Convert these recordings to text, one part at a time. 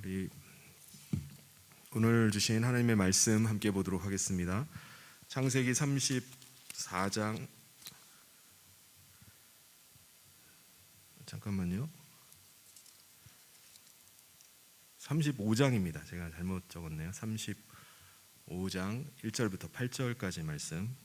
우리 오늘 주신 하나님의 말씀 함께 보도록 하겠습니다. 창세기 34장 잠깐만요. 35장입니다. 제가 잘못 적었네요. 35장 1절부터 8절까지 말씀.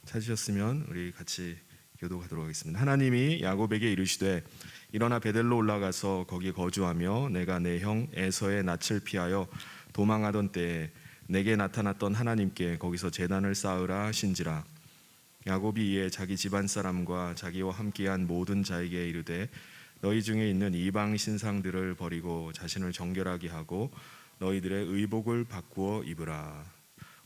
찾으셨으면 우리 같이 교독하도록 하겠습니다. 하나님이 야곱에게 이르시되 일어나 베델로 올라가서 거기 거주하며 내가 내 형 에서의 낯을 피하여 도망하던 때에 내게 나타났던 하나님께 거기서 제단을 쌓으라 하신지라. 야곱이 이에 자기 집안 사람과 자기와 함께한 모든 자에게 이르되 너희 중에 있는 이방 신상들을 버리고 자신을 정결하게 하고 너희들의 의복을 바꾸어 입으라.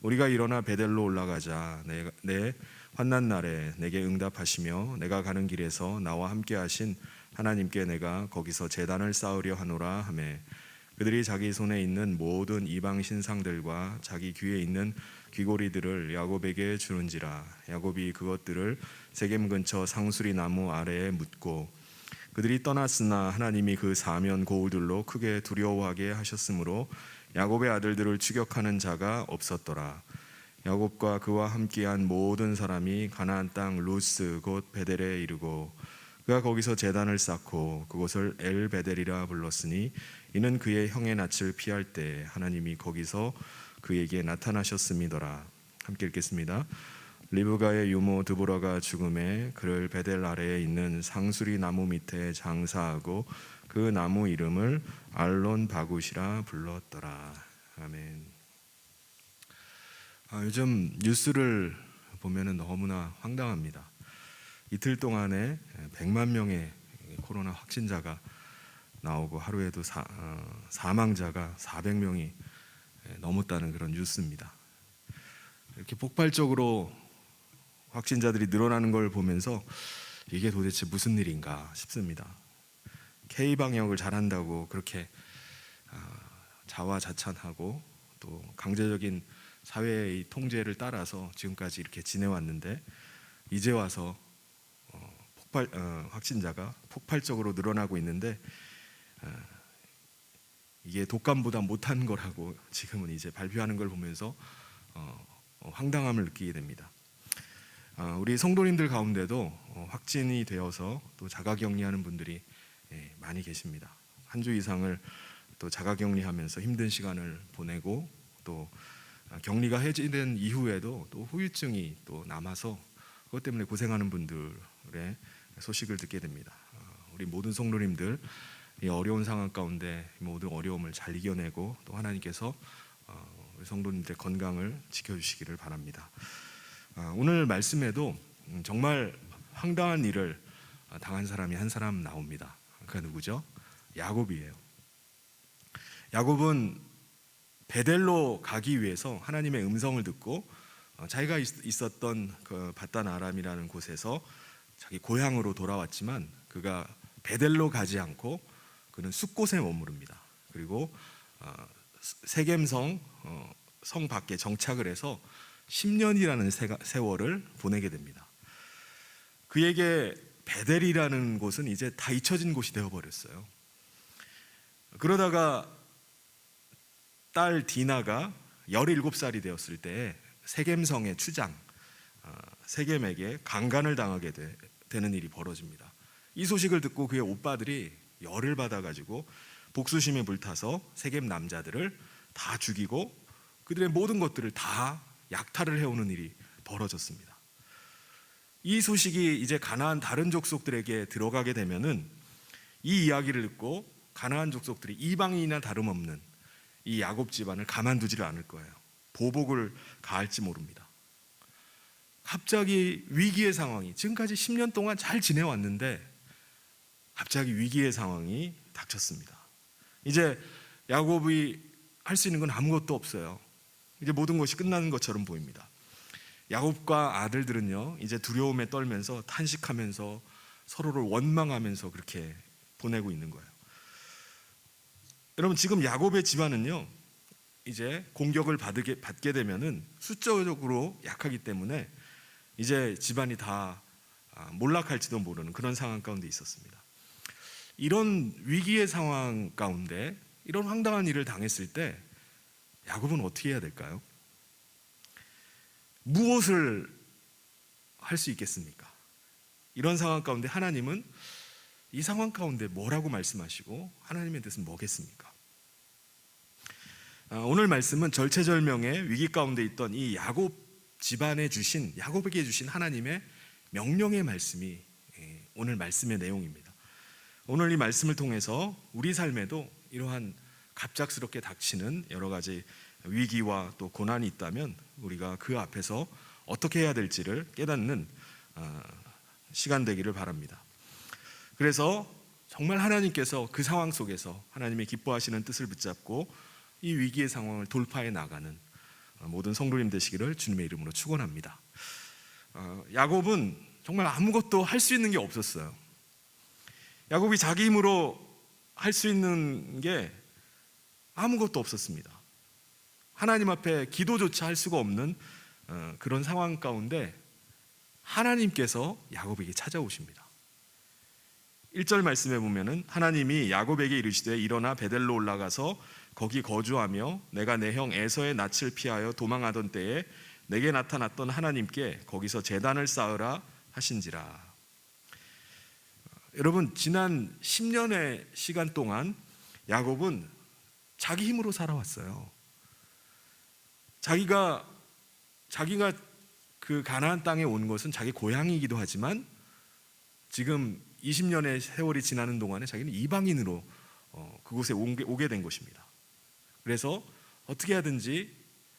우리가 일어나 베델로 올라가자. 내 환난 날에 내게 응답하시며 내가 가는 길에서 나와 함께 하신 하나님께 내가 거기서 제단을 쌓으려 하노라 하매 그들이 자기 손에 있는 모든 이방 신상들과 자기 귀에 있는 귀고리들을 야곱에게 주는지라. 야곱이 그것들을 세겜 근처 상수리 나무 아래에 묻고 그들이 떠났으나 하나님이 그 사면 고울들로 크게 두려워하게 하셨으므로 야곱의 아들들을 추격하는 자가 없었더라. 야곱과 그와 함께한 모든 사람이 가나안 땅 루스 곧 베델에 이르고 그가 거기서 제단을 쌓고 그곳을 엘 베델이라 불렀으니 이는 그의 형의 낯을 피할 때 하나님이 거기서 그에게 나타나셨음이더라. 함께 읽겠습니다. 리브가의 유모 드보라가 죽음에 그를 베델 아래에 있는 상수리 나무 밑에 장사하고 그 나무 이름을 알론 바굿이라 불렀더라. 아멘. 요즘 뉴스를 보면은 너무나 황당합니다. 이틀 동안에 100만 명의 코로나 확진자가 나오고 하루에도 사망자가 400명이 넘었다는 그런 뉴스입니다. 이렇게 폭발적으로 확진자들이 늘어나는 걸 보면서 이게 도대체 무슨 일인가 싶습니다. K방역을 잘한다고 그렇게 자화자찬하고 또 강제적인 사회의 통제를 따라서 지금까지 이렇게 지내왔는데 이제 와서 확진자가 폭발적으로 늘어나고 있는데 이게 독감보다 못한 거라고 지금은 이제 발표하는 걸 보면서 황당함을 느끼게 됩니다. 우리 성도님들 가운데도 확진이 되어서 또 자가격리하는 분들이 많이 계십니다. 한 주 이상을 또 자가격리하면서 힘든 시간을 보내고 또 격리가 해제된 이후에도 또 후유증이 또 남아서 그것 때문에 고생하는 분들의 소식을 듣게 됩니다. 우리 모든 성도님들 이 어려운 상황 가운데 모든 어려움을 잘 이겨내고 또 하나님께서 우리 성도님들의 건강을 지켜주시기를 바랍니다. 오늘 말씀에도 정말 황당한 일을 당한 사람이 한 사람 나옵니다. 그가 누구죠? 야곱이에요. 야곱은 베델로 가기 위해서 하나님의 음성을 듣고 자기가 있었던 그 바단 아람이라는 곳에서 자기 고향으로 돌아왔지만 그가 베델로 가지 않고 그는 숲곳에 머무릅니다. 그리고 세겜성 성 밖에 정착을 해서 10년이라는 세월을 보내게 됩니다. 그에게 베델이라는 곳은 이제 다 잊혀진 곳이 되어버렸어요. 그러다가 딸 디나가 17살이 되었을 때 세겜성의 추장 세겜에게 강간을 당하게 되는 일이 벌어집니다. 이 소식을 듣고 그의 오빠들이 열을 받아가지고 복수심에 불타서 세겜 남자들을 다 죽이고 그들의 모든 것들을 다 약탈을 해오는 일이 벌어졌습니다. 이 소식이 이제 가나안 다른 족속들에게 들어가게 되면은 이 이야기를 듣고 가나안 족속들이 이방인이나 다름없는 이 야곱 집안을 가만두지를 않을 거예요. 보복을 가할지 모릅니다. 갑자기 위기의 상황이 지금까지 10년 동안 잘 지내왔는데 갑자기 위기의 상황이 닥쳤습니다. 이제 야곱이 할 수 있는 건 아무것도 없어요. 이제 모든 것이 끝나는 것처럼 보입니다. 야곱과 아들들은요 이제 두려움에 떨면서 탄식하면서 서로를 원망하면서 그렇게 보내고 있는 거예요. 여러분 지금 야곱의 집안은요 이제 공격을 받게 되면은 수적으로 약하기 때문에 이제 집안이 다 몰락할지도 모르는 그런 상황 가운데 있었습니다. 이런 위기의 상황 가운데 이런 황당한 일을 당했을 때 야곱은 어떻게 해야 될까요? 무엇을 할 수 있겠습니까? 이런 상황 가운데 하나님은 이 상황 가운데 뭐라고 말씀하시고 하나님의 뜻은 뭐겠습니까? 오늘 말씀은 절체절명의 위기 가운데 있던 이 야곱 집안에 주신, 야곱에게 주신 하나님의 명령의 말씀이 오늘 말씀의 내용입니다. 오늘 이 말씀을 통해서 우리 삶에도 이러한 갑작스럽게 닥치는 여러 가지 위기와 또 고난이 있다면 우리가 그 앞에서 어떻게 해야 될지를 깨닫는 시간 되기를 바랍니다. 그래서 정말 하나님께서 그 상황 속에서 하나님의 기뻐하시는 뜻을 붙잡고 이 위기의 상황을 돌파해 나가는 모든 성도님 되시기를 주님의 이름으로 축원합니다. 야곱은 정말 아무것도 할 수 있는 게 없었어요. 야곱이 자기 힘으로 할 수 있는 게 아무것도 없었습니다. 하나님 앞에 기도조차 할 수가 없는 그런 상황 가운데 하나님께서 야곱에게 찾아오십니다. 1절 말씀에 보면은 하나님이 야곱에게 이르시되 일어나 베델로 올라가서 거기 거주하며 내가 내 형 에서의 낯을 피하여 도망하던 때에 내게 나타났던 하나님께 거기서 제단을 쌓으라 하신지라. 여러분, 지난 10년의 시간 동안 야곱은 자기 힘으로 살아왔어요. 자기가 그 가나안 땅에 온 것은 자기 고향이기도 하지만 지금 20년의 세월이 지나는 동안에 자기는 이방인으로 그곳에 오게 된 것입니다. 그래서 어떻게 하든지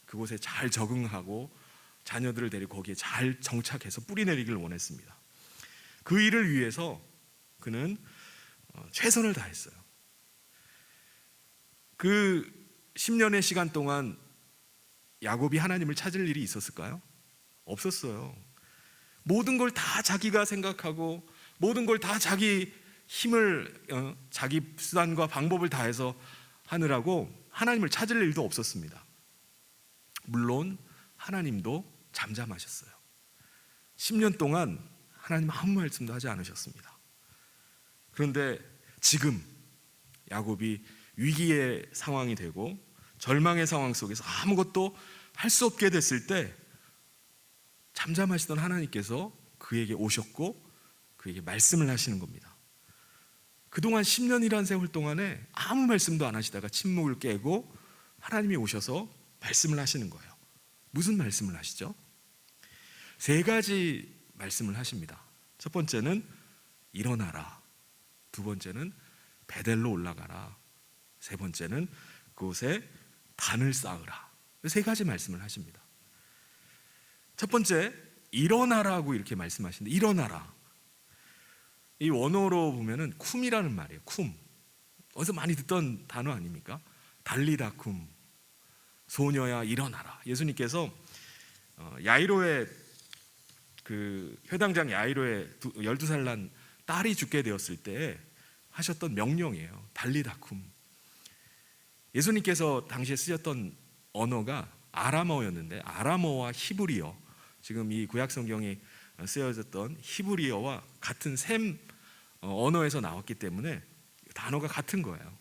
그곳에 잘 적응하고 자녀들을 데리고 거기에 잘 정착해서 뿌리 내리기를 원했습니다. 그 일을 위해서 그는 최선을 다했어요. 그 10년의 시간 동안 야곱이 하나님을 찾을 일이 있었을까요? 없었어요. 모든 걸 다 자기가 생각하고 모든 걸 다 자기 힘을 자기 수단과 방법을 다해서 하느라고 하나님을 찾을 일도 없었습니다. 물론 하나님도 잠잠하셨어요. 10년 동안 하나님 아무 말씀도 하지 않으셨습니다. 그런데 지금 야곱이 위기의 상황이 되고 절망의 상황 속에서 아무것도 할 수 없게 됐을 때 잠잠하시던 하나님께서 그에게 오셨고 그에게 말씀을 하시는 겁니다. 그동안 10년이라는 세월 동안에 아무 말씀도 안 하시다가 침묵을 깨고 하나님이 오셔서 말씀을 하시는 거예요. 무슨 말씀을 하시죠? 3가지 말씀을 하십니다. 첫 번째는 일어나라, 두 번째는 베델로 올라가라, 세 번째는 그곳에 단을 쌓으라. 3가지 말씀을 하십니다. 첫 번째, 일어나라고 이렇게 말씀하시는데, 일어나라, 이 원어로 보면은 쿰이라는 말이에요. 쿰. 어디서 많이 듣던 단어 아닙니까? 달리다 쿰. 소녀야 일어나라. 예수님께서 야이로의 그 회당장 야이로의 12살 난 딸이 죽게 되었을 때 하셨던 명령이에요. 달리다 쿰. 예수님께서 당시에 쓰셨던 언어가 아람어였는데 아람어와 히브리어, 지금 이 구약 성경이 쓰여졌던 히브리어와 같은 셈 언어에서 나왔기 때문에 단어가 같은 거예요.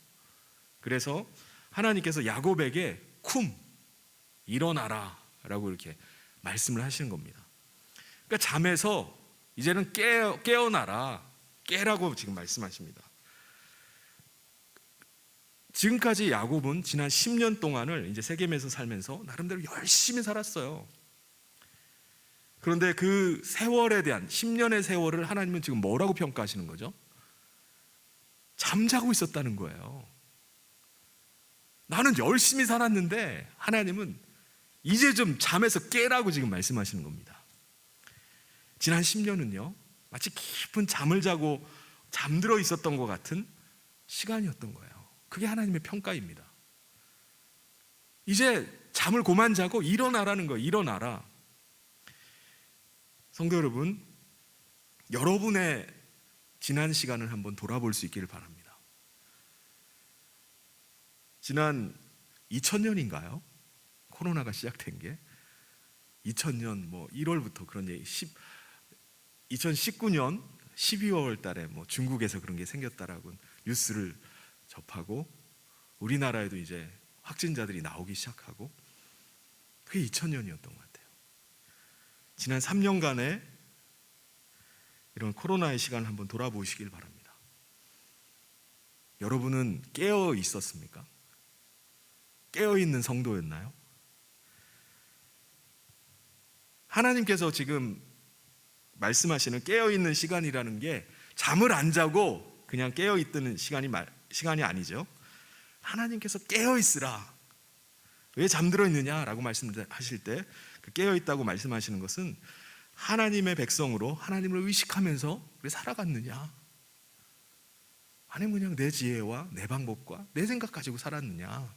그래서 하나님께서 야곱에게 쿰, 일어나라 라고 이렇게 말씀을 하시는 겁니다. 그러니까 잠에서 이제는 깨어나라, 깨라고 지금 말씀하십니다. 지금까지 야곱은 지난 10년 동안을 이제 세겜에서 살면서 나름대로 열심히 살았어요. 그런데 그 세월에 대한 10년의 세월을 하나님은 지금 뭐라고 평가하시는 거죠? 잠자고 있었다는 거예요. 나는 열심히 살았는데 하나님은 이제 좀 잠에서 깨라고 지금 말씀하시는 겁니다. 지난 10년은요 마치 깊은 잠을 자고 잠들어 있었던 것 같은 시간이었던 거예요. 그게 하나님의 평가입니다. 이제 잠을 그만 자고 일어나라는 거예요. 일어나라. 성도 여러분, 여러분의 지난 시간을 한번 돌아볼 수 있기를 바랍니다. 지난 2000년인가요? 코로나가 시작된 게 2000년 1월부터 그런 얘기, 2019년 12월 달에 뭐 중국에서 그런 게 생겼다라고 뉴스를 접하고 우리나라에도 이제 확진자들이 나오기 시작하고 그게 2000년이었던 것 같아요. 지난 3년간의 이런 코로나의 시간을 한번 돌아보시길 바랍니다. 여러분은 깨어 있었습니까? 깨어 있는 성도였나요? 하나님께서 지금 말씀하시는 깨어 있는 시간이라는 게 잠을 안 자고 그냥 깨어 있는 시간이 아니죠. 하나님께서 깨어 있으라. 왜 잠들어 있느냐라고 말씀하실 때 그 깨어 있다고 말씀하시는 것은 하나님의 백성으로 하나님을 의식하면서 왜 살아갔느냐? 하나님 그냥 내 지혜와 내 방법과 내 생각 가지고 살았느냐?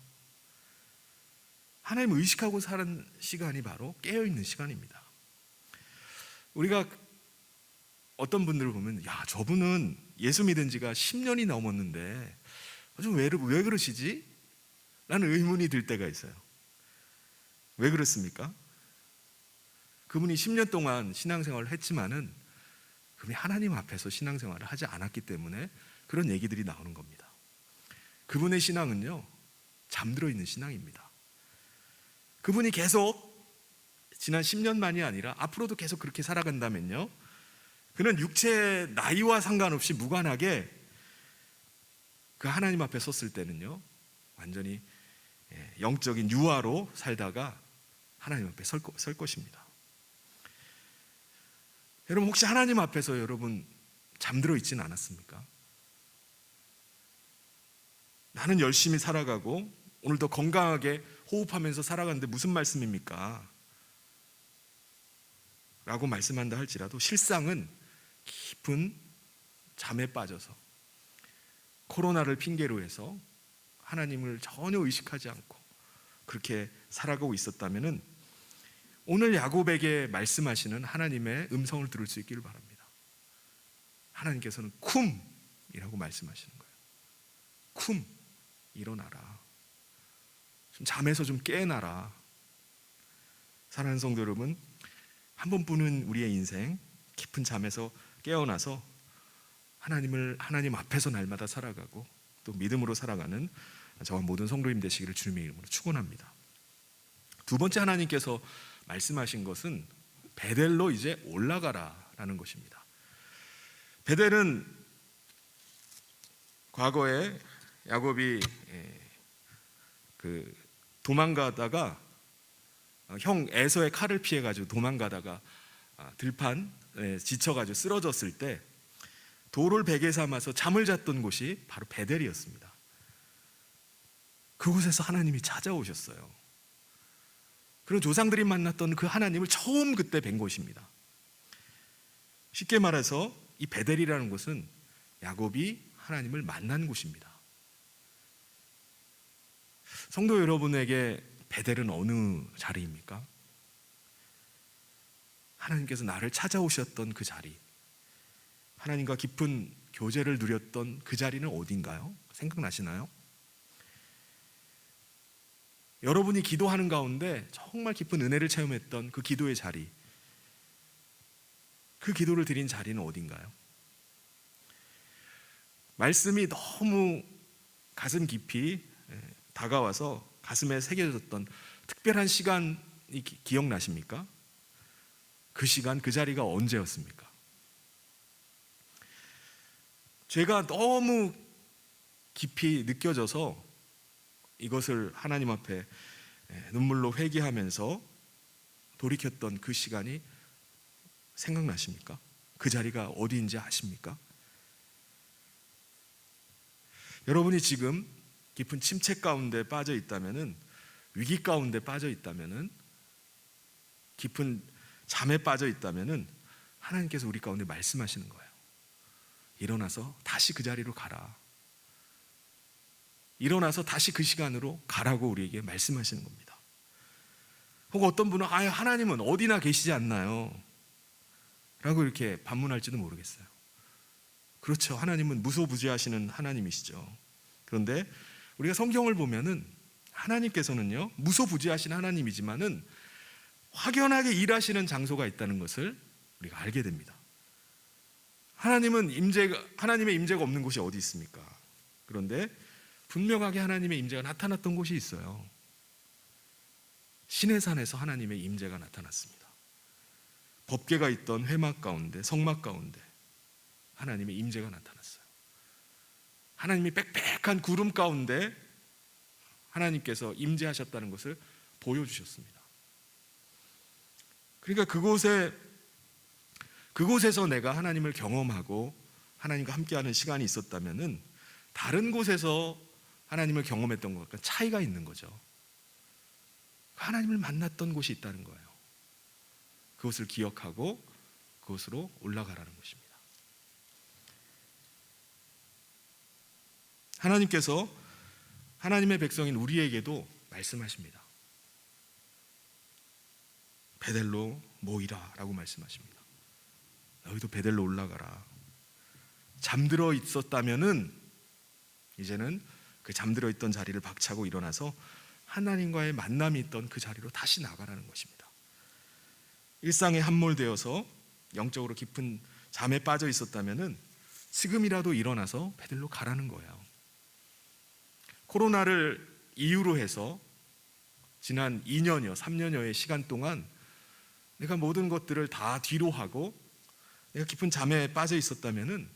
하나님을 의식하고 사는 시간이 바로 깨어 있는 시간입니다. 우리가 어떤 분들을 보면 야, 저분은 예수 믿은 지가 10년이 넘었는데 좀 왜 그러시지? 라는 의문이 들 때가 있어요. 왜 그렇습니까? 그분이 10년 동안 신앙생활을 했지만은 그분이 하나님 앞에서 신앙생활을 하지 않았기 때문에 그런 얘기들이 나오는 겁니다. 그분의 신앙은요, 잠들어 있는 신앙입니다. 그분이 계속 지난 10년만이 아니라 앞으로도 계속 그렇게 살아간다면요, 그는 육체의 나이와 상관없이 무관하게 그 하나님 앞에 섰을 때는요, 완전히 영적인 유아로 살다가 하나님 앞에 설 것입니다. 여러분, 혹시 하나님 앞에서 여러분 잠들어 있지는 않았습니까? 나는 열심히 살아가고 오늘도 건강하게 호흡하면서 살아가는데 무슨 말씀입니까? 라고 말씀한다 할지라도 실상은 깊은 잠에 빠져서 코로나를 핑계로 해서 하나님을 전혀 의식하지 않고 그렇게 살아가고 있었다면은 오늘 야곱에게 말씀하시는 하나님의 음성을 들을 수 있기를 바랍니다. 하나님께서는 쿰이라고 말씀하시는 거예요. 쿰, 일어나라. 좀 잠에서 좀 깨어나라. 사랑하는 성도 여러분, 한 번뿐인 우리의 인생 깊은 잠에서 깨어나서 하나님 앞에서 날마다 살아가고 또 믿음으로 살아가는 저와 모든 성도님 되시기를 주님의 이름으로 축원합니다. 두 번째 하나님께서 말씀하신 것은 베델로 이제 올라가라라는 것입니다. 베델은 과거에 야곱이 도망가다가 형 에서의 칼을 피해가지고 도망가다가 들판에 지쳐가지고 쓰러졌을 때 돌을 베개 삼아서 잠을 잤던 곳이 바로 베델이었습니다. 그곳에서 하나님이 찾아오셨어요. 그런 조상들이 만났던 그 하나님을 처음 그때 뵌 곳입니다. 쉽게 말해서 이 베델이라는 곳은 야곱이 하나님을 만난 곳입니다. 성도 여러분에게 베델은 어느 자리입니까? 하나님께서 나를 찾아오셨던 그 자리, 하나님과 깊은 교제를 누렸던 그 자리는 어딘가요? 생각나시나요? 여러분이 기도하는 가운데 정말 깊은 은혜를 체험했던 그 기도의 자리, 그 기도를 드린 자리는 어딘가요? 말씀이 너무 가슴 깊이 다가와서 가슴에 새겨졌던 특별한 시간이 기억나십니까? 그 시간, 그 자리가 언제였습니까? 죄가 너무 깊이 느껴져서 이것을 하나님 앞에 눈물로 회개하면서 돌이켰던 그 시간이 생각나십니까? 그 자리가 어디인지 아십니까? 여러분이 지금 깊은 침체 가운데 빠져 있다면은, 위기 가운데 빠져 있다면은, 깊은 잠에 빠져 있다면은 하나님께서 우리 가운데 말씀하시는 거예요. 일어나서 다시 그 자리로 가라. 일어나서 다시 그 시간으로 가라고 우리에게 말씀하시는 겁니다. 혹은 어떤 분은 하나님은 어디나 계시지 않나요? 라고 이렇게 반문할지도 모르겠어요. 그렇죠. 하나님은 무소부지하시는 하나님이시죠. 그런데 우리가 성경을 보면은 하나님께서는요, 무소부지하신 하나님이지만은 확연하게 일하시는 장소가 있다는 것을 우리가 알게 됩니다. 하나님의 임재가 없는 곳이 어디 있습니까? 그런데 분명하게 하나님의 임재가 나타났던 곳이 있어요. 시내산에서 하나님의 임재가 나타났습니다. 법궤가 있던 회막 가운데, 성막 가운데 하나님의 임재가 나타났어요. 하나님이 빽빽한 구름 가운데 하나님께서 임재하셨다는 것을 보여주셨습니다. 그러니까 그곳에서 내가 하나님을 경험하고 하나님과 함께하는 시간이 있었다면은 다른 곳에서 하나님을 경험했던 것과 차이가 있는 거죠. 하나님을 만났던 곳이 있다는 거예요. 그것을 기억하고 그곳으로 올라가라는 것입니다. 하나님께서 하나님의 백성인 우리에게도 말씀하십니다. 베델로 모이라 라고 말씀하십니다. 너희도 베델로 올라가라. 잠들어 있었다면은 이제는 그 잠들어 있던 자리를 박차고 일어나서 하나님과의 만남이 있던 그 자리로 다시 나가라는 것입니다. 일상에 함몰되어서 영적으로 깊은 잠에 빠져 있었다면은 지금이라도 일어나서 베델로 가라는 거예요. 코로나를 이유로 해서 지난 2년여, 3년여의 시간 동안 내가 모든 것들을 다 뒤로 하고 내가 깊은 잠에 빠져 있었다면은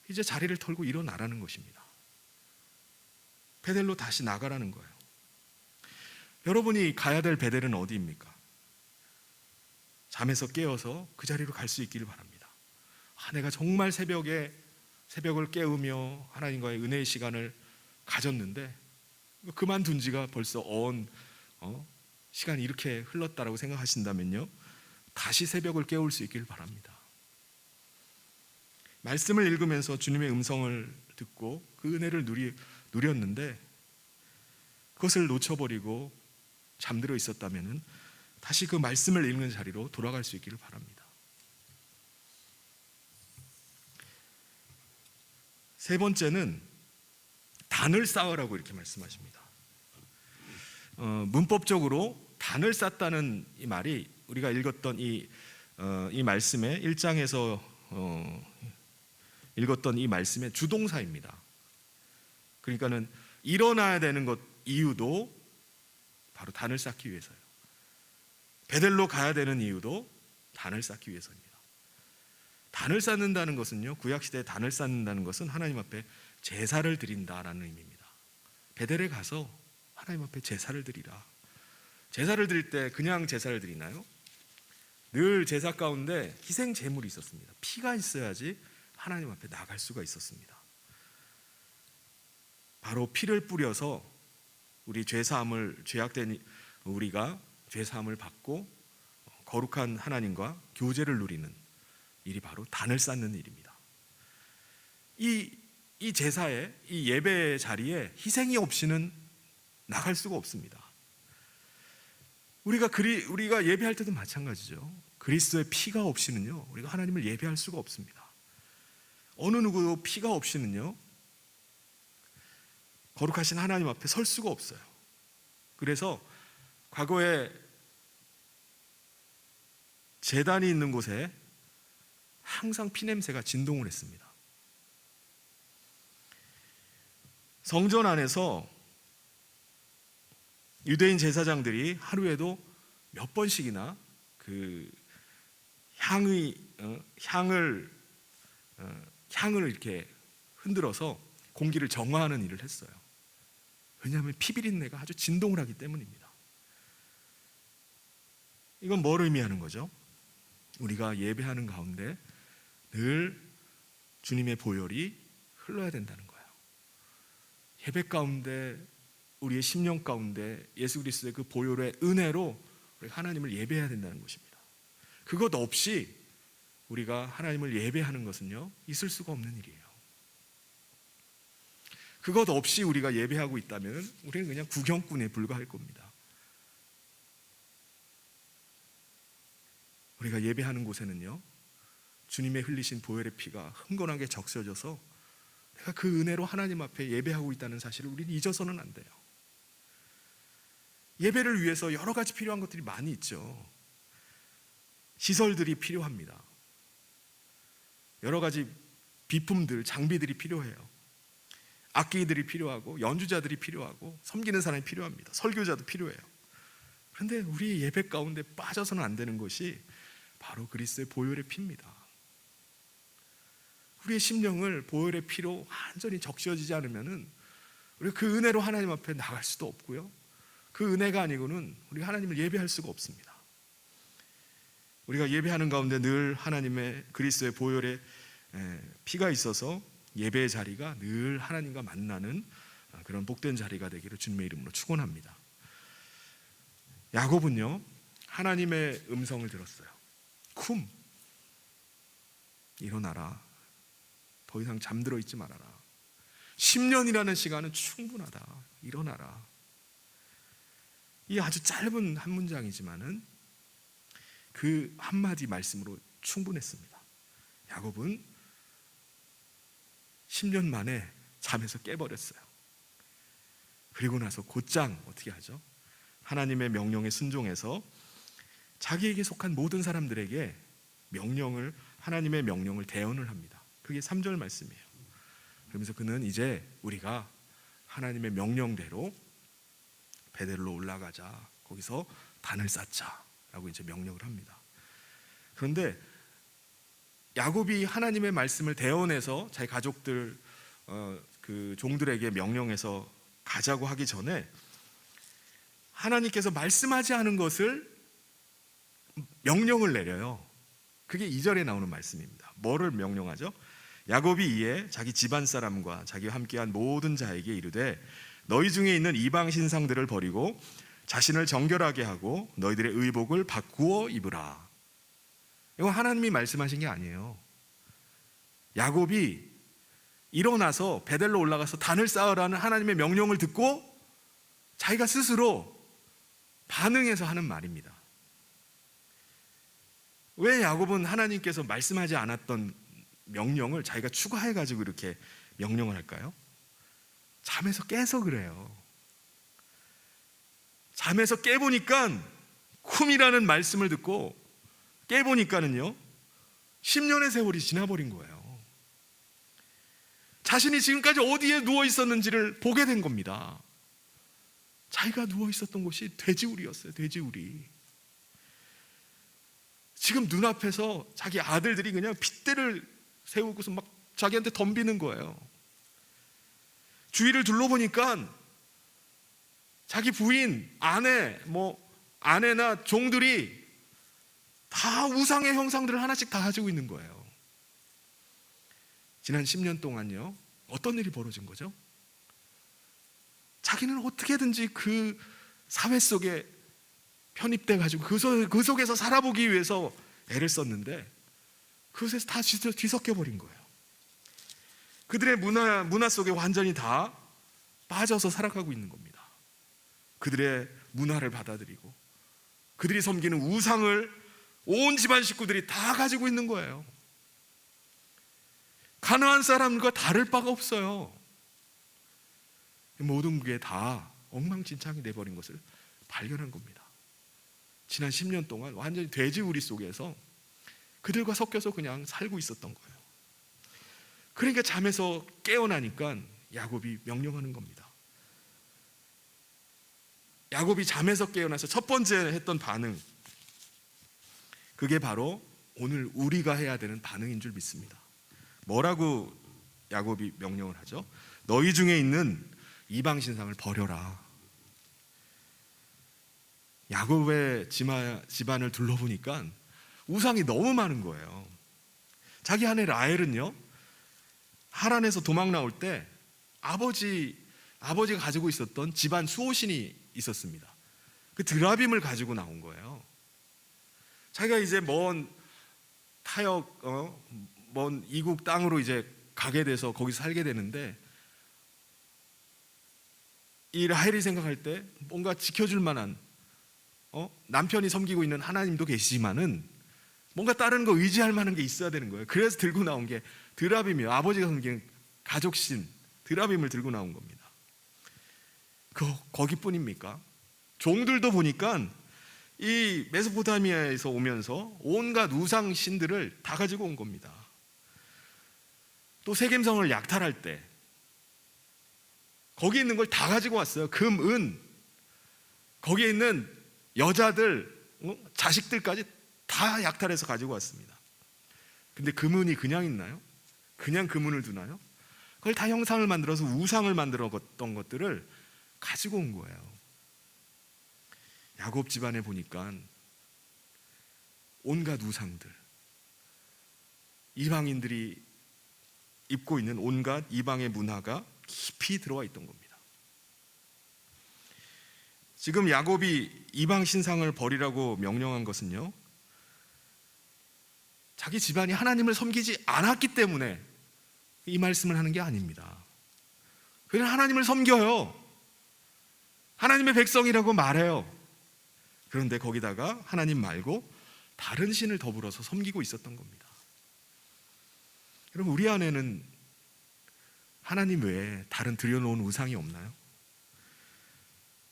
이제 자리를 털고 일어나라는 것입니다. 베델로 다시 나가라는 거예요. 여러분이 가야 될 베델은 어디입니까? 잠에서 깨어서 그 자리로 갈 수 있기를 바랍니다. 내가 정말 새벽을 깨우며 하나님과의 은혜의 시간을 가졌는데 그만둔 지가 벌써 시간이 이렇게 흘렀다라고 생각하신다면요, 다시 새벽을 깨울 수 있기를 바랍니다. 말씀을 읽으면서 주님의 음성을 듣고 그 은혜를 누렸는데 그것을 놓쳐버리고 잠들어 있었다면 다시 그 말씀을 읽는 자리로 돌아갈 수 있기를 바랍니다. 세 번째는 단을 쌓으라고 이렇게 말씀하십니다. 문법적으로 단을 쌓다는 이 말이 우리가 읽었던 이 말씀의 1장에서 읽었던 이 말씀의 주동사입니다. 그러니까는 일어나야 되는 것 이유도 바로 단을 쌓기 위해서예요. 베델로 가야 되는 이유도 단을 쌓기 위해서입니다. 단을 쌓는다는 것은요, 구약시대에 단을 쌓는다는 것은 하나님 앞에 제사를 드린다라는 의미입니다. 베델에 가서 하나님 앞에 제사를 드리라. 제사를 드릴 때 그냥 제사를 드리나요? 늘 제사 가운데 희생 제물이 있었습니다. 피가 있어야지 하나님 앞에 나갈 수가 있었습니다. 바로 피를 뿌려서 우리 죄악된 우리가 죄사함을 받고 거룩한 하나님과 교제를 누리는 일이 바로 단을 쌓는 일입니다. 이 제사에, 이 예배의 자리에 희생이 없이는 나갈 수가 없습니다. 우리가 예배할 때도 마찬가지죠. 그리스도의 피가 없이는요, 우리가 하나님을 예배할 수가 없습니다. 어느 누구도 피가 없이는요, 거룩하신 하나님 앞에 설 수가 없어요. 그래서 과거에 제단이 있는 곳에 항상 피냄새가 진동을 했습니다. 성전 안에서 유대인 제사장들이 하루에도 몇 번씩이나 그 향을 이렇게 흔들어서 공기를 정화하는 일을 했어요. 왜냐하면 피비린내가 아주 진동을 하기 때문입니다. 이건 뭘 의미하는 거죠? 우리가 예배하는 가운데 늘 주님의 보혈이 흘러야 된다는 거예요. 예배 가운데, 우리의 심령 가운데 예수 그리스도의 그 보혈의 은혜로 우리가 하나님을 예배해야 된다는 것입니다. 그것 없이 우리가 하나님을 예배하는 것은요, 있을 수가 없는 일이에요. 그것 없이 우리가 예배하고 있다면 우리는 그냥 구경꾼에 불과할 겁니다. 우리가 예배하는 곳에는요, 주님의 흘리신 보혈의 피가 흥건하게 적셔져서 내가 그 은혜로 하나님 앞에 예배하고 있다는 사실을 우리는 잊어서는 안 돼요. 예배를 위해서 여러 가지 필요한 것들이 많이 있죠. 시설들이 필요합니다. 여러 가지 비품들, 장비들이 필요해요. 악기들이 필요하고 연주자들이 필요하고 섬기는 사람이 필요합니다. 설교자도 필요해요. 그런데 우리 예배 가운데 빠져서는 안 되는 것이 바로 그리스도의 보혈의 피입니다. 우리의 심령을 보혈의 피로 완전히 적셔지지 않으면은 우리 그 은혜로 하나님 앞에 나갈 수도 없고요, 그 은혜가 아니고는 우리 하나님을 예배할 수가 없습니다. 우리가 예배하는 가운데 늘 하나님의 그리스도의 보혈의 피가 있어서 예배의 자리가 늘 하나님과 만나는 그런 복된 자리가 되기를 주님의 이름으로 축원합니다. 야곱은요, 하나님의 음성을 들었어요. 쿰, 일어나라. 더 이상 잠들어 있지 말아라. 10년이라는 시간은 충분하다. 일어나라. 이 아주 짧은 한 문장이지만은 그 한마디 말씀으로 충분했습니다. 야곱은 10년 만에 잠에서 깨버렸어요. 그리고 나서 곧장 어떻게 하죠? 하나님의 명령에 순종해서 자기에게 속한 모든 사람들에게 하나님의 명령을 대언을 합니다. 그게 3절 말씀이에요. 그러면서 그는 이제 우리가 하나님의 명령대로 베델로 올라가자, 거기서 단을 쌓자 라고 이제 명령을 합니다. 그런데 야곱이 하나님의 말씀을 대언해서 자기 가족들, 그 종들에게 명령해서 가자고 하기 전에 하나님께서 말씀하지 않은 것을 명령을 내려요. 그게 2절에 나오는 말씀입니다. 뭐를 명령하죠? 야곱이 이에 자기 집안 사람과 자기와 함께한 모든 자에게 이르되 너희 중에 있는 이방 신상들을 버리고 자신을 정결하게 하고 너희들의 의복을 바꾸어 입으라. 이건 하나님이 말씀하신 게 아니에요. 야곱이 일어나서 베델로 올라가서 단을 쌓으라는 하나님의 명령을 듣고 자기가 스스로 반응해서 하는 말입니다. 왜 야곱은 하나님께서 말씀하지 않았던 명령을 자기가 추가해가지고 이렇게 명령을 할까요? 잠에서 깨서 그래요. 잠에서 깨보니까 쿰이라는 말씀을 듣고 깨보니까는요 10년의 세월이 지나버린 거예요. 자신이 지금까지 어디에 누워 있었는지를 보게 된 겁니다. 자기가 누워 있었던 곳이 돼지우리였어요. 돼지우리. 지금 눈앞에서 자기 아들들이 그냥 핏대를 세우고서 막 자기한테 덤비는 거예요. 주위를 둘러보니까 자기 부인, 아내나 종들이 다 우상의 형상들을 하나씩 다 가지고 있는 거예요. 지난 10년 동안요, 어떤 일이 벌어진 거죠? 자기는 어떻게든지 그 사회 속에 편입돼 가지고 그 속에서 살아보기 위해서 애를 썼는데 그것에서 다 뒤섞여 버린 거예요. 그들의 문화 속에 완전히 다 빠져서 살아가고 있는 겁니다. 그들의 문화를 받아들이고 그들이 섬기는 우상을 온 집안 식구들이 다 가지고 있는 거예요. 가나안 사람과 다를 바가 없어요. 모든 게 다 엉망진창이 돼버린 것을 발견한 겁니다. 지난 10년 동안 완전히 돼지우리 속에서 그들과 섞여서 그냥 살고 있었던 거예요. 그러니까 잠에서 깨어나니까 야곱이 명령하는 겁니다. 야곱이 잠에서 깨어나서 첫 번째 했던 반응, 그게 바로 오늘 우리가 해야 되는 반응인 줄 믿습니다. 뭐라고 야곱이 명령을 하죠? 너희 중에 있는 이방 신상을 버려라. 야곱의 집안을 둘러보니까 우상이 너무 많은 거예요. 자기 아내 라헬은요, 하란에서 도망 나올 때 아버지가 가지고 있었던 집안 수호신이 있었습니다. 그 드라빔을 가지고 나온 거예요. 자기가 이제 먼 타역, 먼 이국 땅으로 이제 가게 돼서 거기서 살게 되는데, 이 라헬이 생각할 때 뭔가 지켜줄 만한, 남편이 섬기고 있는 하나님도 계시지만은 뭔가 다른 거 의지할 만한 게 있어야 되는 거예요. 그래서 들고 나온 게 드라빔이에요. 아버지가 섬기는 가족신 드라빔을 들고 나온 겁니다. 거기뿐입니까? 종들도 보니까 이 메소포타미아에서 오면서 온갖 우상 신들을 다 가지고 온 겁니다. 또 세겜성을 약탈할 때 거기 있는 걸 다 가지고 왔어요. 금, 은, 거기에 있는 여자들, 자식들까지 다 약탈해서 가지고 왔습니다. 근데 금은이 그냥 있나요? 그냥 금은을 두나요? 그걸 다 형상을 만들어서 우상을 만들었던 것들을 가지고 온 거예요. 야곱 집안에 보니까 온갖 우상들, 이방인들이 입고 있는 온갖 이방의 문화가 깊이 들어와 있던 겁니다. 지금 야곱이 이방 신상을 버리라고 명령한 것은요, 자기 집안이 하나님을 섬기지 않았기 때문에 이 말씀을 하는 게 아닙니다. 그는 하나님을 섬겨요. 하나님의 백성이라고 말해요. 그런데 거기다가 하나님 말고 다른 신을 더불어서 섬기고 있었던 겁니다. 여러분, 우리 안에는 하나님 외에 다른 들여놓은 우상이 없나요?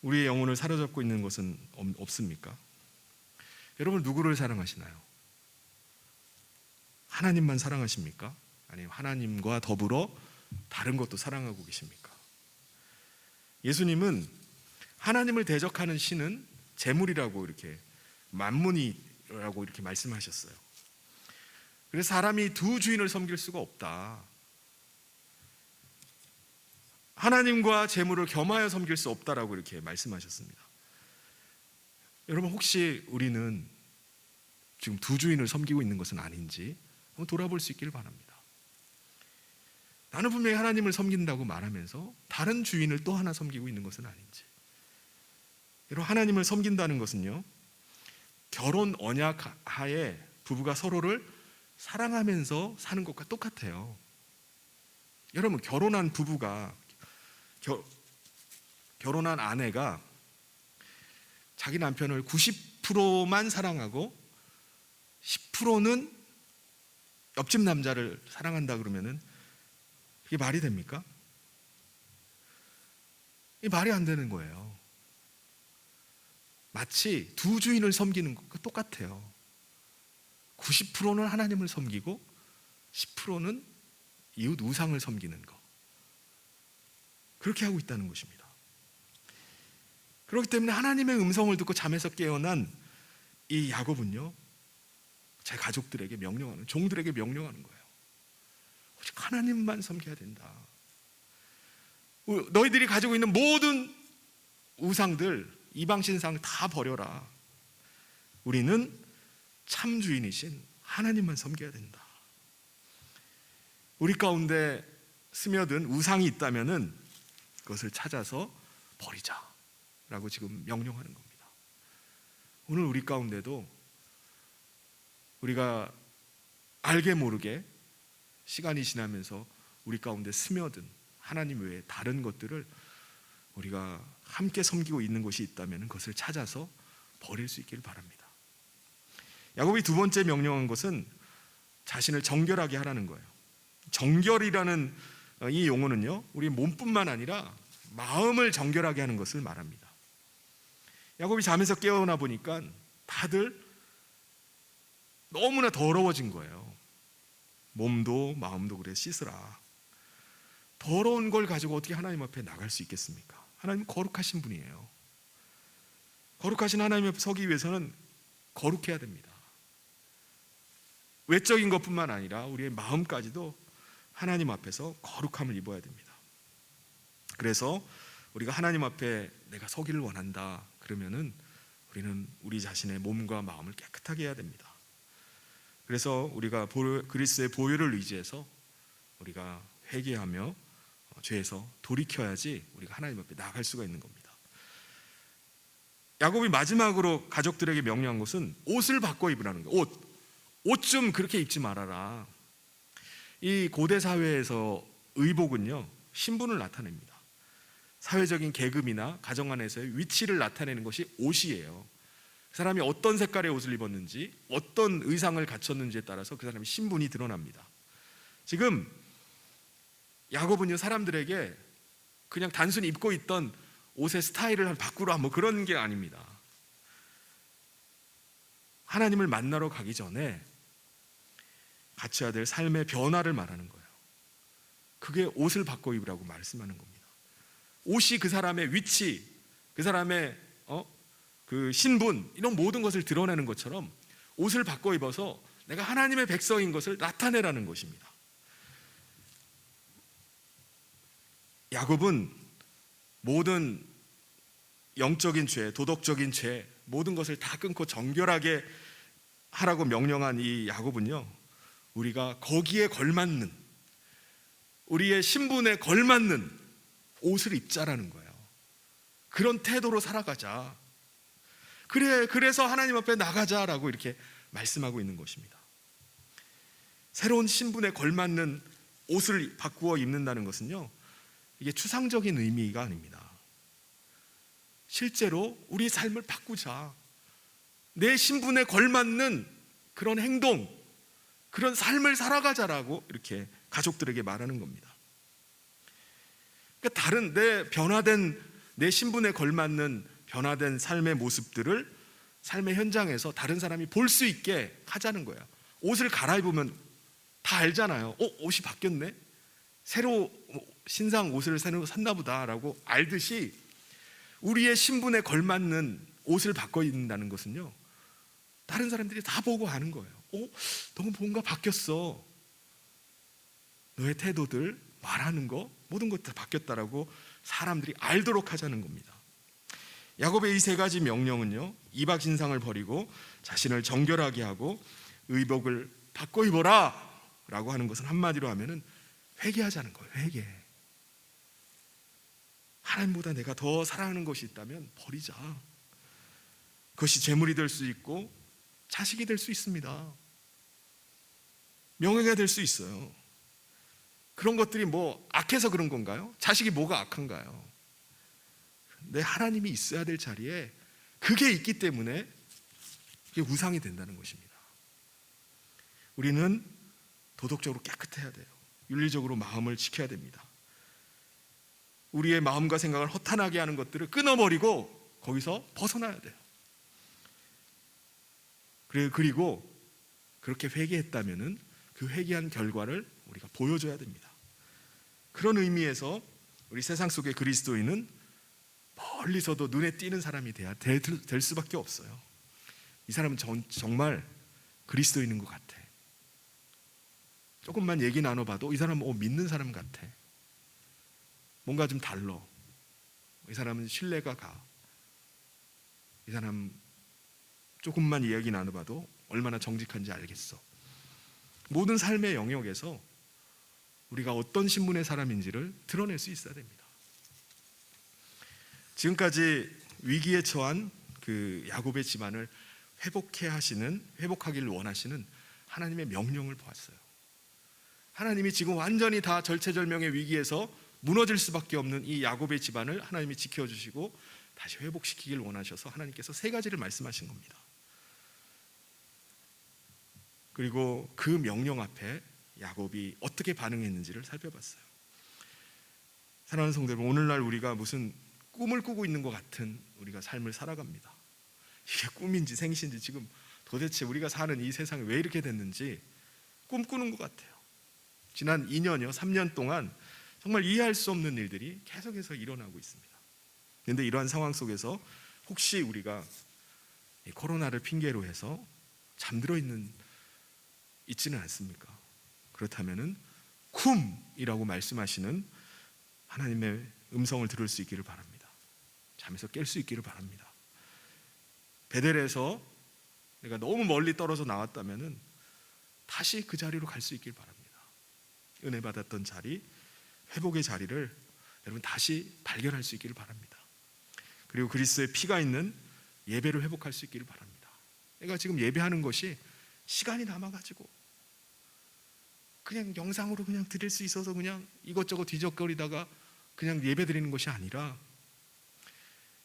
우리의 영혼을 사로잡고 있는 것은 없습니까? 여러분, 누구를 사랑하시나요? 하나님만 사랑하십니까? 아니면 하나님과 더불어 다른 것도 사랑하고 계십니까? 예수님은 하나님을 대적하는 신은 재물이라고 이렇게 만문이라고 이렇게 말씀하셨어요. 그래서 사람이 두 주인을 섬길 수가 없다. 하나님과 재물을 겸하여 섬길 수 없다라고 이렇게 말씀하셨습니다. 여러분, 혹시 우리는 지금 두 주인을 섬기고 있는 것은 아닌지 한번 돌아볼 수 있기를 바랍니다. 나는 분명히 하나님을 섬긴다고 말하면서 다른 주인을 또 하나 섬기고 있는 것은 아닌지. 여러분, 하나님을 섬긴다는 것은요, 결혼 언약 하에 부부가 서로를 사랑하면서 사는 것과 똑같아요. 여러분, 결혼한 부부가 결혼한 아내가 자기 남편을 90%만 사랑하고 10%는 옆집 남자를 사랑한다 그러면은 이게 말이 됩니까? 이게 말이 안 되는 거예요. 마치 두 주인을 섬기는 것과 똑같아요. 90%는 하나님을 섬기고 10%는 이웃 우상을 섬기는 것. 그렇게 하고 있다는 것입니다. 그렇기 때문에 하나님의 음성을 듣고 잠에서 깨어난 이 야곱은요, 제 가족들에게 명령하는, 종들에게 명령하는 거예요. 오직 하나님만 섬겨야 된다. 너희들이 가지고 있는 모든 우상들, 이방신상 다 버려라. 우리는 참 주인이신 하나님만 섬겨야 된다. 우리 가운데 스며든 우상이 있다면은 그것을 찾아서 버리자라고 지금 명령하는 겁니다. 오늘 우리 가운데도 우리가 알게 모르게 시간이 지나면서 우리 가운데 스며든 하나님 외에 다른 것들을 우리가 함께 섬기고 있는 곳이 있다면 그것을 찾아서 버릴 수 있기를 바랍니다. 야곱이 두 번째 명령한 것은 자신을 정결하게 하라는 거예요. 정결이라는 이 용어는요, 우리 몸뿐만 아니라 마음을 정결하게 하는 것을 말합니다. 야곱이 잠에서 깨어나 보니까 다들 너무나 더러워진 거예요. 몸도 마음도 그래 씻으라. 더러운 걸 가지고 어떻게 하나님 앞에 나갈 수 있겠습니까? 하나님 거룩하신 분이에요. 거룩하신 하나님 앞에 서기 위해서는 거룩해야 됩니다. 외적인 것뿐만 아니라 우리의 마음까지도 하나님 앞에서 거룩함을 입어야 됩니다. 그래서 우리가 하나님 앞에 내가 서기를 원한다 그러면은 우리는 우리 자신의 몸과 마음을 깨끗하게 해야 됩니다. 그래서 우리가 그리스도의 보혈을 의지해서 우리가 회개하며 죄에서 돌이켜야지 우리가 하나님 앞에 나아갈 수가 있는 겁니다. 야곱이 마지막으로 가족들에게 명령한 것은 옷을 바꿔 입으라는 거예요. 옷 좀 그렇게 입지 말아라. 이 고대 사회에서 의복은요, 신분을 나타냅니다. 사회적인 계급이나 가정 안에서의 위치를 나타내는 것이 옷이에요. 그 사람이 어떤 색깔의 옷을 입었는지, 어떤 의상을 갖췄는지에 따라서 그 사람의 신분이 드러납니다. 지금 야곱은요, 사람들에게 그냥 단순히 입고 있던 옷의 스타일을 바꾸라 뭐 그런 게 아닙니다. 하나님을 만나러 가기 전에 갖춰야 될 삶의 변화를 말하는 거예요. 그게 옷을 바꿔 입으라고 말씀하는 겁니다. 옷이 그 사람의 위치, 그 사람의 그 신분, 이런 모든 것을 드러내는 것처럼 옷을 바꿔 입어서 내가 하나님의 백성인 것을 나타내라는 것입니다. 야곱은 모든 영적인 죄, 도덕적인 죄, 모든 것을 다 끊고 정결하게 하라고 명령한 이 야곱은요, 우리가 거기에 걸맞는, 우리의 신분에 걸맞는 옷을 입자라는 거예요. 그런 태도로 살아가자. 그래서 하나님 앞에 나가자라고 이렇게 말씀하고 있는 것입니다. 새로운 신분에 걸맞는 옷을 바꾸어 입는다는 것은요, 이게 추상적인 의미가 아닙니다. 실제로 우리 삶을 바꾸자. 내 신분에 걸맞는 그런 행동, 그런 삶을 살아가자라고 이렇게 가족들에게 말하는 겁니다. 그러니까 다른 변화된 내 신분에 걸맞는 변화된 삶의 모습들을 삶의 현장에서 다른 사람이 볼 수 있게 하자는 거예요. 옷을 갈아입으면 다 알잖아요. 옷이 바뀌었네? 새로 신상 옷을 새로 샀나 보다라고 알듯이 우리의 신분에 걸맞는 옷을 바꿔 입는다는 것은요, 다른 사람들이 다 보고 아는 거예요. 너 뭔가 바뀌었어. 너의 태도들, 말하는 거, 모든 것 다 바뀌었다라고 사람들이 알도록 하자는 겁니다. 야곱의 이 세 가지 명령은요, 이방 신상을 버리고 자신을 정결하게 하고 의복을 바꿔 입어라 라고 하는 것은 한마디로 하면은 회개하자는 거예요. 회개. 하나님보다 내가 더 사랑하는 것이 있다면 버리자. 그것이 재물이 될 수 있고 자식이 될 수 있습니다. 명예가 될 수 있어요. 그런 것들이 뭐 악해서 그런 건가요? 자식이 뭐가 악한가요? 내 하나님이 있어야 될 자리에 그게 있기 때문에 그게 우상이 된다는 것입니다. 우리는 도덕적으로 깨끗해야 돼요. 윤리적으로 마음을 지켜야 됩니다. 우리의 마음과 생각을 허탄하게 하는 것들을 끊어버리고 거기서 벗어나야 돼요. 그리고 그렇게 회개했다면은 그 회개한 결과를 우리가 보여줘야 됩니다. 그런 의미에서 우리 세상 속의 그리스도인은 멀리서도 눈에 띄는 사람이 될 수밖에 없어요. 이 사람은 정말 그리스도인인 것 같아. 조금만 얘기 나눠봐도 이 사람은 믿는 사람 같아. 뭔가 좀 달라. 이 사람은 신뢰가 가. 이 사람 조금만 이야기 나눠봐도 얼마나 정직한지 알겠어. 모든 삶의 영역에서 우리가 어떤 신분의 사람인지를 드러낼 수 있어야 됩니다. 지금까지 위기에 처한 그 야곱의 집안을 회복하기를 원하시는 하나님의 명령을 보았어요. 하나님이 지금 완전히 다 절체절명의 위기에서 무너질 수밖에 없는 이 야곱의 집안을 하나님이 지켜주시고 다시 회복시키길 원하셔서 하나님께서 세 가지를 말씀하신 겁니다. 그리고 그 명령 앞에 야곱이 어떻게 반응했는지를 살펴봤어요. 사랑하는 성도 여러분, 오늘날 우리가 무슨 꿈을 꾸고 있는 것 같은 우리가 삶을 살아갑니다. 이게 꿈인지 생시인지 지금 도대체 우리가 사는 이 세상이 왜 이렇게 됐는지 꿈꾸는 것 같아요. 지난 2년여 3년 동안 정말 이해할 수 없는 일들이 계속해서 일어나고 있습니다. 그런데 이러한 상황 속에서 혹시 우리가 이 코로나를 핑계로 해서 잠들어 있지는 않습니까? 그렇다면은 쿰이라고 말씀하시는 하나님의 음성을 들을 수 있기를 바랍니다. 잠에서 깰 수 있기를 바랍니다. 베델에서 내가 너무 멀리 떨어져 나왔다면은 다시 그 자리로 갈 수 있기를 바랍니다. 은혜 받았던 자리, 회복의 자리를 여러분 다시 발견할 수 있기를 바랍니다. 그리고 그리스도의 피가 있는 예배를 회복할 수 있기를 바랍니다. 내가 지금 예배하는 것이 시간이 남아가지고 그냥 영상으로 그냥 드릴 수 있어서 그냥 이것저것 뒤적거리다가 그냥 예배 드리는 것이 아니라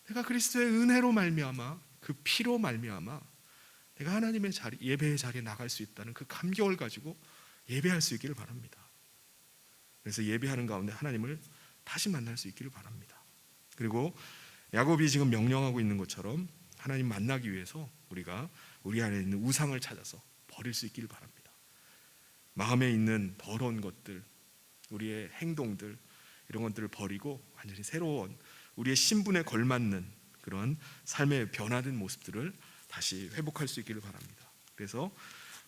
내가 그리스도의 은혜로 말미암아 그 피로 말미암아 내가 하나님의 자리, 예배의 자리에 나갈 수 있다는 그 감격을 가지고 예배할 수 있기를 바랍니다. 그래서 예배하는 가운데 하나님을 다시 만날 수 있기를 바랍니다. 그리고 야곱이 지금 명령하고 있는 것처럼 하나님 만나기 위해서 우리가 우리 안에 있는 우상을 찾아서 버릴 수 있기를 바랍니다. 마음에 있는 더러운 것들, 우리의 행동들 이런 것들을 버리고 완전히 새로운 우리의 신분에 걸맞는 그런 삶의 변화된 모습들을 다시 회복할 수 있기를 바랍니다. 그래서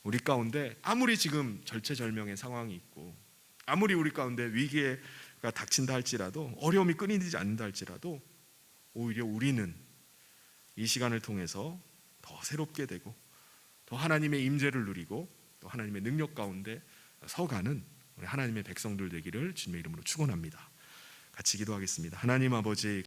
우리 가운데 아무리 지금 절체절명의 상황이 있고 아무리 우리 가운데 위기가 닥친다 할지라도 어려움이 끊이지 않는다 할지라도 오히려 우리는 이 시간을 통해서 더 새롭게 되고 더 하나님의 임재를 누리고 또 하나님의 능력 가운데 서가는 우리 하나님의 백성들 되기를 주님의 이름으로 축원합니다. 같이 기도하겠습니다. 하나님 아버지,